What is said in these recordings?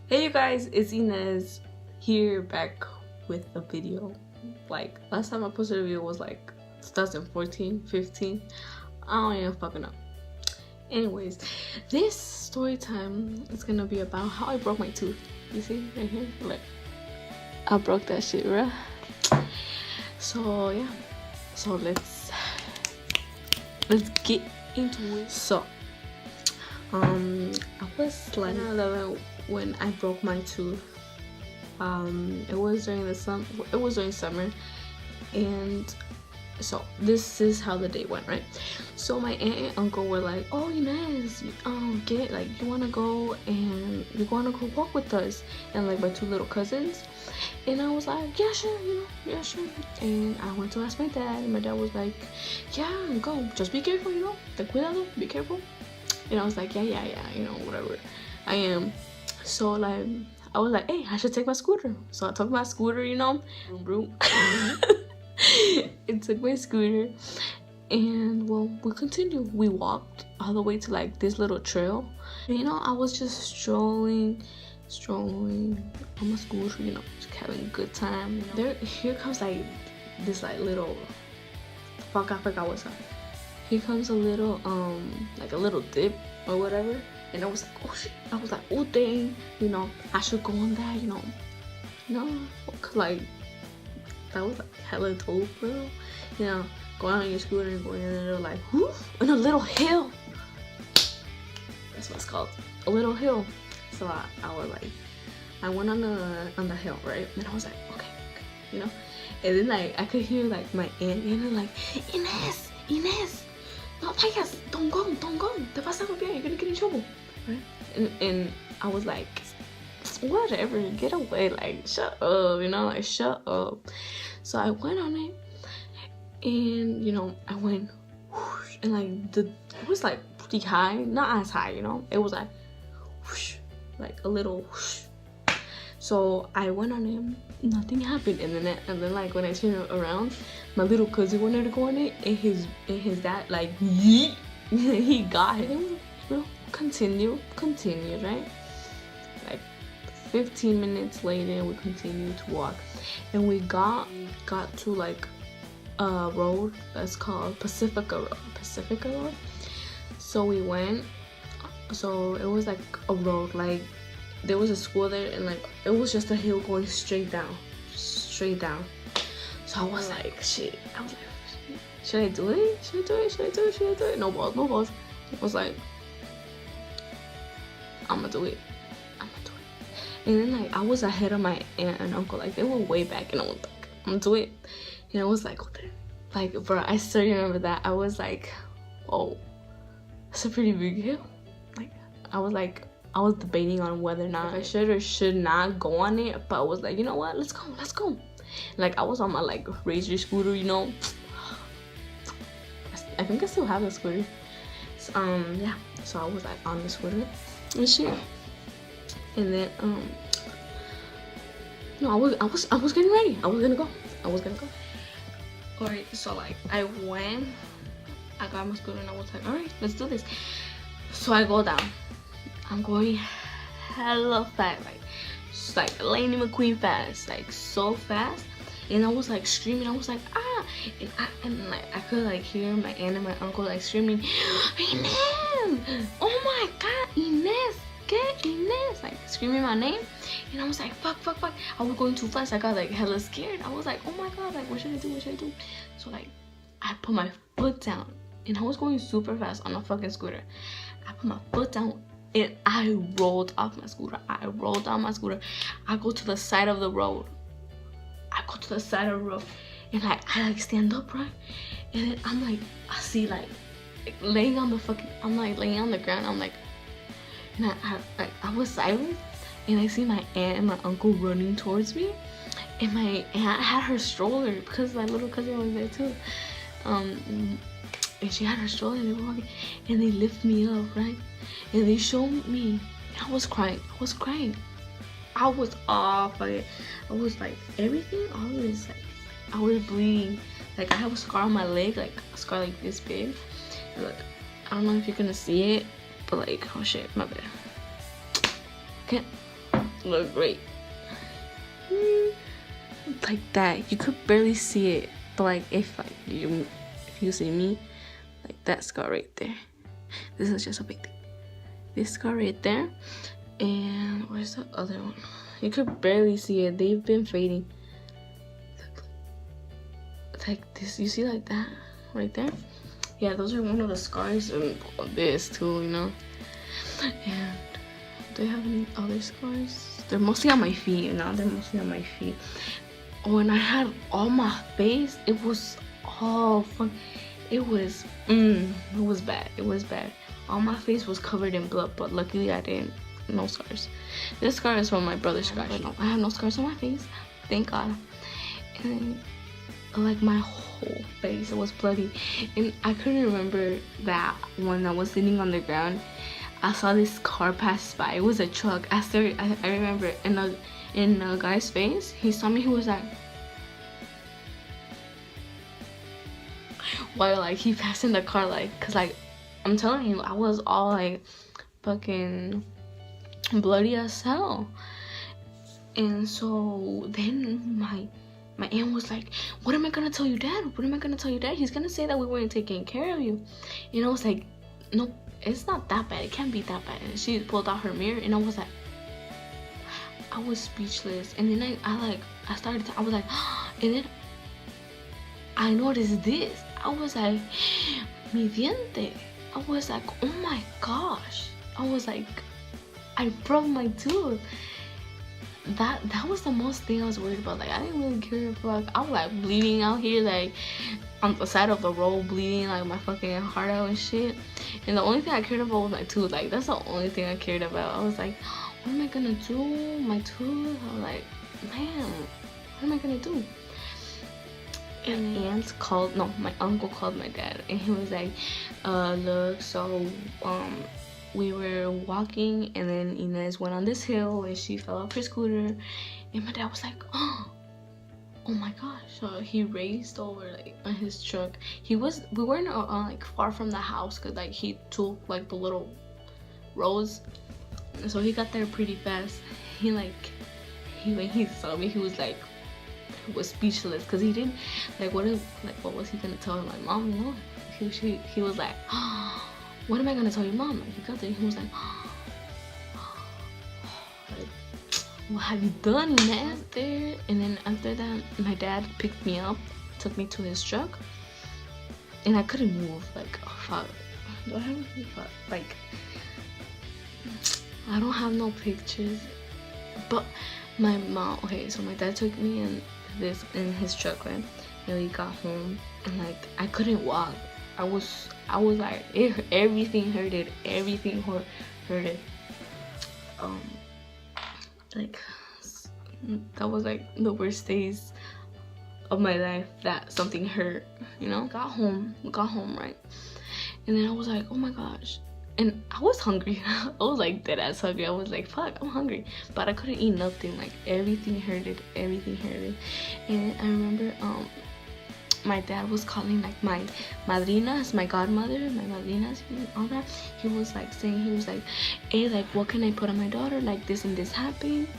Hey you guys, it's Inez here, back with a video. Like last time I posted a video was like 2014, 15. I don't even fucking know. Anyways, this story time is gonna be about how I broke my tooth. You see right here? Like I broke that shit, right? So yeah. So let's get into it. So I was like 11 when I broke my tooth. It was during summer, and so this is how the day went, right? So my aunt and uncle were like, "Oh, Inez, you wanna go walk with us?" And like my two little cousins, and I was like, "Yeah, sure, yeah, sure." And I went to ask my dad, and my dad was like, "Yeah, go, just be careful, like cuidado, be careful." And I was like, yeah, whatever, I am. So like I was like, hey, I should take my scooter. So I took my scooter, broom. It took my scooter, and well, we continued. We walked all the way to like this little trail. And, I was just strolling on my scooter, just having a good time. Here comes like this like little I forgot what's up. Here comes a little like a little dip or whatever, and I was like, oh shit. I was like, oh dang, I should go on that, like that was like hella dope, bro. Going on your scooter and going in a little like whoo, in a little hill. That's what it's called, a little hill. So I was like, I went on the hill, right? And I was like, okay, and then like I could hear like my aunt and like, Inez, no vayas, don't go, te vas a golpear, you're gonna get in trouble, right? And I was like, whatever, get away, like shut up, like shut up. So I went on it, and I went whoosh, and like it was like pretty high, not as high, it was like whoosh, like a little whoosh. So I went on it, nothing happened, and then like when I turned around, my little cousin wanted to go on it, and his dad like yeet, he got him. Well, continue, right? Like 15 minutes later, we continued to walk, and we got to like a road that's called Pacifica Road. So we went. So it was like a road, like there was a school there, and like it was just a hill going straight down. So I was like, shit. I was like, should I do it? No balls. I was like, I'm gonna do it. And then like I was ahead of my aunt and uncle, like they were way back, and I was like, I'm gonna do it. And I was like, like bro, I still remember that. I was like, oh, that's a pretty big hill. Like I was debating on whether or not I should or should not go on it, but I was like, you know what, let's go. Like I was on my like razor scooter, I think I still have the scooter. So, yeah, so I was like on the scooter and shit, and then no, I was getting ready. I was gonna go. Alright, so like I got my scooter, and I was like, alright, let's do this. So I go down. I'm going hella fast, like Lightning McQueen fast, like so fast. And I was like screaming. I was like, ah, and like I could like hear my aunt and my uncle like screaming, Inez! Oh my God, Inez! Get Inez! Like screaming my name. And I was like, fuck. I was going too fast. I got like hella scared. I was like, oh my God, like what should I do? So like I put my foot down, and I was going super fast on a fucking scooter. I put my foot down, and I rolled off my scooter. I go to the side of the road. And like I like stand up, right? And then I'm like, I see like laying on the ground. I'm like, and I was silent, and I see my aunt and my uncle running towards me, and my aunt had her stroller because my little cousin was there too. And she had her stroller, and they were walking, and they lift me up, right? And they showed me. I was crying. I was off. I was like everything. All of this, like I was bleeding. Like I have a scar on my leg, like a scar like this big. And look, I don't know if you're gonna see it, but like, oh shit, my bad. Okay, look great. Like that, you could barely see it, but like if you see me, like that scar right there, this is just a big thing. This scar right there, and where's the other one? You could barely see it. They've been fading. Like this, you see like that right there? Yeah, those are one of the scars, and this too, you know. And do I have any other scars? They're mostly on my feet, you know. They're mostly on my feet. When I had all my face, it was all fun. It was bad. It was bad. All my face was covered in blood, but luckily I didn't. No scars. This scar is from my brother's scratch. I have no scars on my face, thank God. And like my whole face, it was bloody, and I couldn't remember that when I was sitting on the ground, I saw this car pass by. It was a truck. I remember in a guy's face. He saw me. He was like, while like he passed in the car, like, cause like I'm telling you, I was all like fucking bloody as hell. And so then my aunt was like, what am I gonna tell your dad? What am I gonna tell your dad? He's gonna say that we weren't taking care of you. And I was like, no, it's not that bad. It can't be that bad. And she pulled out her mirror, and I was like, I was speechless. And then I was like, and then I noticed this. I was like, mi diente. I was like, oh my gosh. I was like, I broke my tooth. That was the most thing I was worried about. Like, I didn't really care if like I was like bleeding out here, like on the side of the road, bleeding like my fucking heart out and shit. And the only thing I cared about was my tooth. Like, that's the only thing I cared about. I was like, what am I gonna do? My tooth. I was like, man, what am I gonna do? And my uncle called my dad, and he was like, look, so we were walking, and then Inez went on this hill and she fell off her scooter, and my dad was like, oh my gosh. So he raced over like on his truck. We weren't like far from the house, because like he took like the little roads, so he got there pretty fast. When he saw me, he was speechless, because he didn't like what was he gonna tell my mom, you know? He was like, oh, what am I gonna tell your mom? Like, he got there, he was like, what have you done, man? There. And then after that, my dad picked me up, took me to his truck, and I couldn't move. Like, oh, fuck. Do I have any fuck? Like, I don't have no pictures, but my mom. Okay, so my dad took me in his truck, right? And we got home, and like I couldn't walk. I was like, everything hurted. Everything hurted. Like, that was like the worst days of my life, that something hurt, you know. Got home, right? And then I was like, oh my gosh. And I was hungry. I was like dead ass hungry. I was like, fuck, I'm hungry. But I couldn't eat nothing. Like, everything hurted. And I remember my dad was calling like my madrinas, my godmother, my madrinas, all that. He was like saying, hey, like, what can I put on my daughter? Like, this and this happened.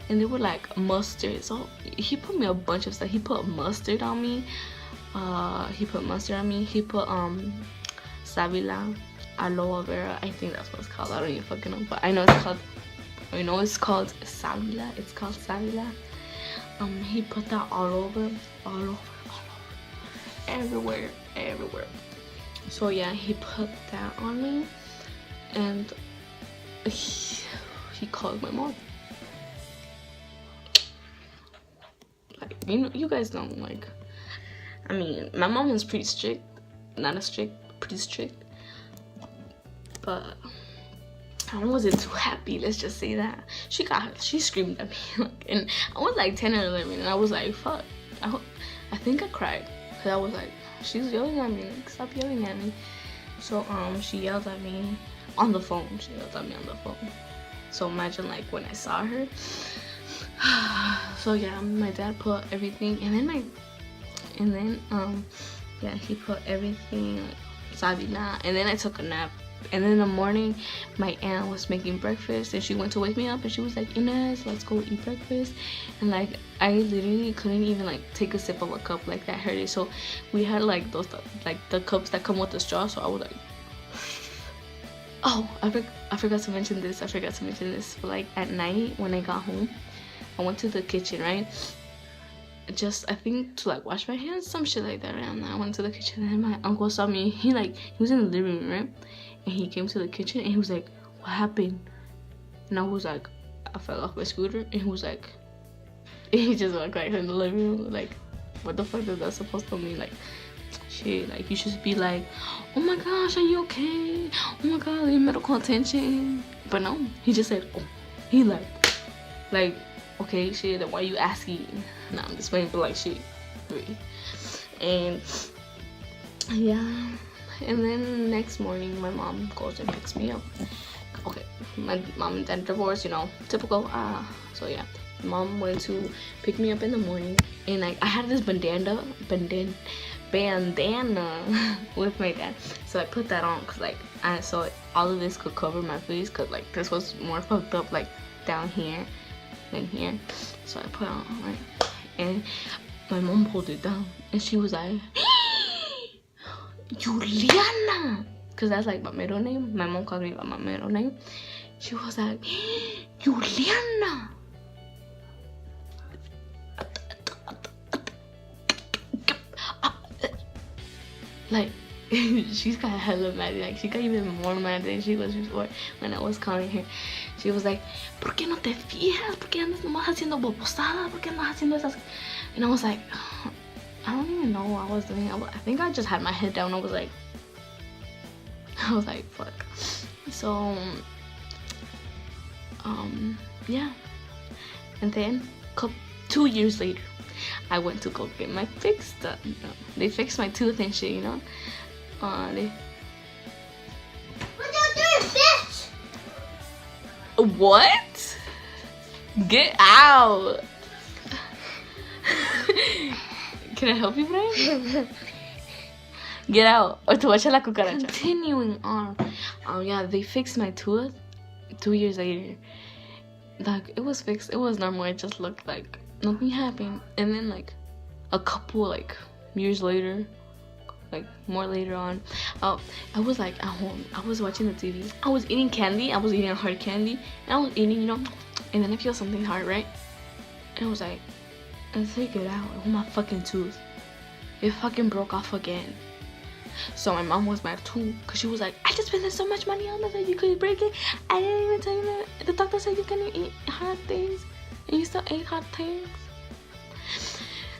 And they were like mustard. So he put me a bunch of stuff. He put mustard on me. He put Savila, aloe vera. I think that's what it's called. I don't even fucking know. But I know it's called Savila. It's called Savila. He put that all over. Everywhere. So yeah, he put that on me, and he called my mom. Like, you guys know, like, I mean, my mom is pretty strict. Not as strict, pretty strict. But I wasn't too happy, let's just say that. She screamed at me, like, and I was like 10 or 11, and I was like, fuck. I think I cried. Cause I was like, she's yelling at me, like, stop yelling at me. So she yelled at me on the phone. So imagine like when I saw her. So yeah, my dad put everything, and then yeah, he put everything, Sabina, and then I took a nap. And then in the morning, my aunt was making breakfast, and she went to wake me up, and she was like, Inez, let's go eat breakfast. And like, I literally couldn't even like take a sip of a cup, like that hurt it. So we had like those, like the cups that come with the straw. So I was like, oh, I forgot to mention this. But like at night when I got home, I went to the kitchen, right? Just I think to like wash my hands, some shit like that, right? And I went to the kitchen, and my uncle saw me. He was in the living room, right? And he came to the kitchen, and he was like, what happened? And I was like, I fell off my scooter. And he was like, and he just walked like in the living room, like, what the fuck is that supposed to mean? Like, shit, like you should be like, oh my gosh, are you okay? Oh my god, need medical attention. But no, he just said, oh. He like, okay, shit, then why you asking? Nah, I'm just waiting for like shit. And yeah, and then next morning my mom goes and picks me up. Okay, my mom and dad divorced, you know, typical. So yeah, mom went to pick me up in the morning, and like I had this bandana with my dad, so I put that on because like I saw all of this could cover my face, because like this was more fucked up like down here than here. So I put it on, right? And my mom pulled it down, and she was like, Juliana, because that's like my middle name. My mom called me by my middle name. She was like, Juliana. Like, she's got hella mad. Like, she got even more mad than she was before when I was calling her. She was like, ¿por qué no te fijas? ¿Por qué andas nomás haciendo babosada? ¿Por qué andas haciendo esas? And I was like, I don't even know what I was doing. I think I just had my head down. I was like, fuck. So, yeah. And then, 2 years later, I went to go get my fix done. You know? They fixed my tooth and shit, you know? What you doing, bitch? What? Get out! Can I help you, Brian? Get out. Or to watch la cucaracha. Continuing on. Yeah, they fixed my tooth 2 years later. Like, it was fixed. It was normal. It just looked like nothing happened. And then, like, a couple, like, years later, like, more later on, I was, like, at home. I was watching the TV. I was eating candy. I was eating hard candy. And I was eating, you know, and then I feel something hard, right? And I was like, let's take it out. Oh, my fucking tooth. It fucking broke off again. So my mom was mad too, because she was like, I just spent so much money on this that you could break it. I didn't even tell you that the doctor said you couldn't eat hard things, and you still ate hard things.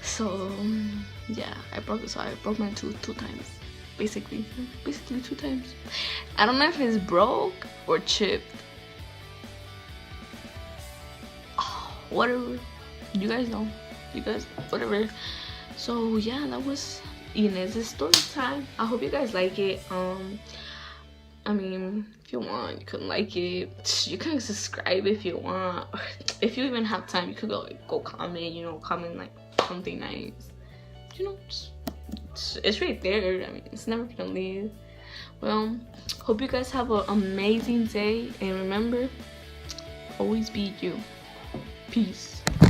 So yeah, I broke my tooth 2 times, basically 2 times. I don't know if it's broke or chipped. Oh, whatever, you guys know, whatever. So yeah, that was Inez's story time. I hope you guys like it. I mean, if you want, you can like it. You can subscribe if you want. If you even have time, you could go comment. You know, comment like something nice. You know, it's right there. I mean, it's never gonna leave. Well, hope you guys have an amazing day, and remember, always be you. Peace.